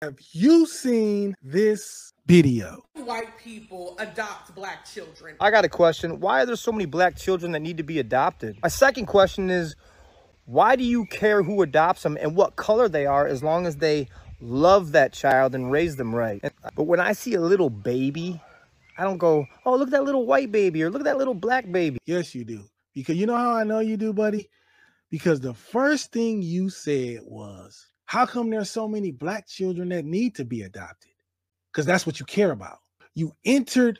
Have you seen this video? White people adopt black children. I got a question. Why are there so many black children that need to be adopted? My second question is, why do you care who adopts them and what color they are as long as they love that child and raise them right? But when I see a little baby, I don't go, oh, look at that little white baby or look at that little black baby. Yes, you do. Because you know how I know you do, buddy? Because the first thing you said was, how come there's so many black children that need to be adopted? Because that's what you care about. You entered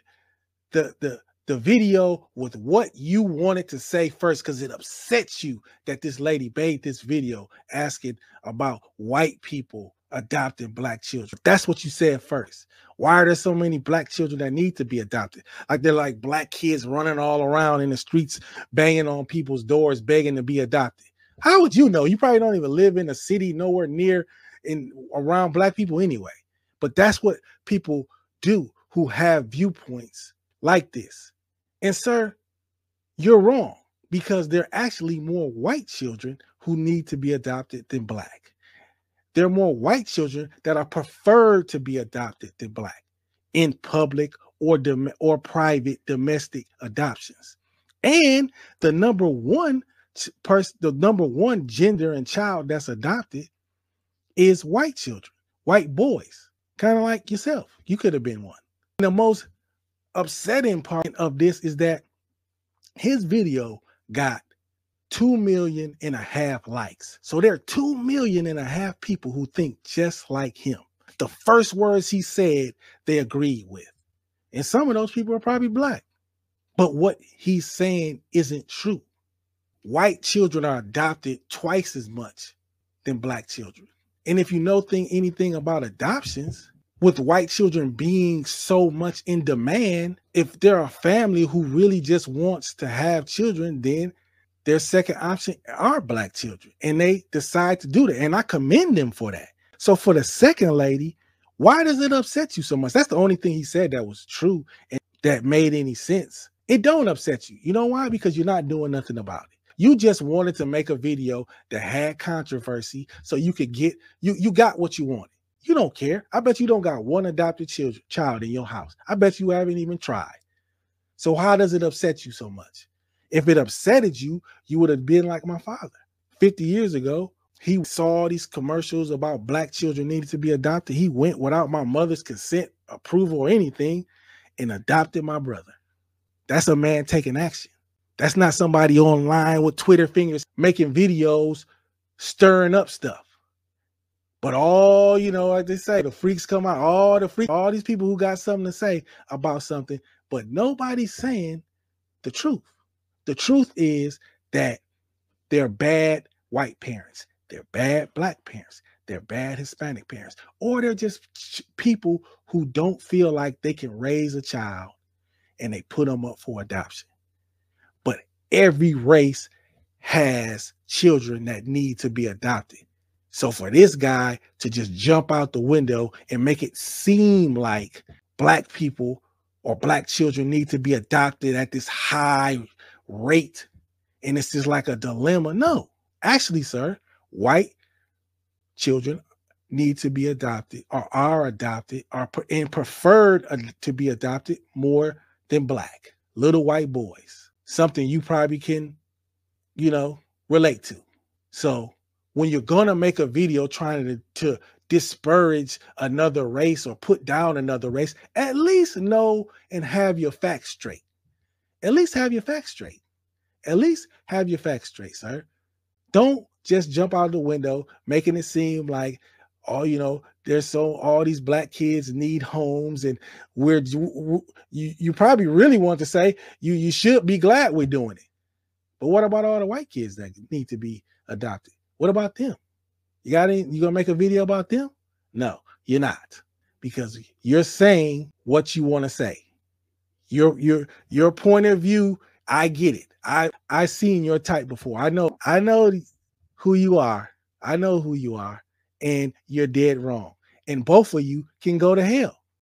the video with what you wanted to say first because it upsets you that this lady made this video asking about white people adopting black children. That's what you said first. Why are there so many black children that need to be adopted? Like they're like black kids running all around in the streets, banging on people's doors, begging to be adopted. How would you know? You probably don't even live in a city nowhere near in around black people anyway. But that's what people do who have viewpoints like this. And sir, you're wrong because there are actually more white children who need to be adopted than black. There are more white children that are preferred to be adopted than black in public or private domestic adoptions. And the number one gender and child that's adopted is white children, white boys, kind of like yourself. You could have been one. And the most upsetting part of this is that his video got 2.5 million likes. So there are 2.5 million people who think just like him. The first words he said, they agreed with. And some of those people are probably black. But what he's saying isn't true. White children are adopted twice as much than black children. And if you know anything about adoptions, with white children being so much in demand, if they're a family who really just wants to have children, then their second option are black children. And they decide to do that. And I commend them for that. So for the second lady, why does it upset you so much? That's the only thing he said that was true and that made any sense. It don't upset you. You know why? Because you're not doing nothing about it. You just wanted to make a video that had controversy so you could get, you got what you wanted. You don't care. I bet you don't got one adopted child in your house. I bet you haven't even tried. So how does it upset you so much? If it upsetted you, you would have been like my father. 50 years ago, he saw these commercials about black children needed to be adopted. He went without my mother's consent, approval, or anything and adopted my brother. That's a man taking action. That's not somebody online with Twitter fingers making videos, stirring up stuff. But all, like they say, the freaks come out, all these people who got something to say about something, but nobody's saying the truth. The truth is that they're bad white parents. They're bad black parents. They're bad Hispanic parents. Or they're just people who don't feel like they can raise a child and they put them up for adoption. But every race has children that need to be adopted. So for this guy to just jump out the window and make it seem like black people or black children need to be adopted at this high rate, and it's just like a dilemma. No, actually, sir, white children need to be adopted or are adopted and preferred to be adopted more than black. Little white boys. Something you probably can, relate to. So when you're going to make a video trying to disparage another race or put down another race, at least know and have your facts straight. At least have your facts straight. At least have your facts straight, sir. Don't just jump out the window making it seem like, all these black kids need homes and you probably really want to say you should be glad we're doing it. But what about all the white kids that need to be adopted? What about them? You gonna make a video about them? No, you're not, because you're saying what you want to say. Your point of view, I get it. I seen your type before. I know who you are. I know who you are, and you're dead wrong. And both of you can go to hell.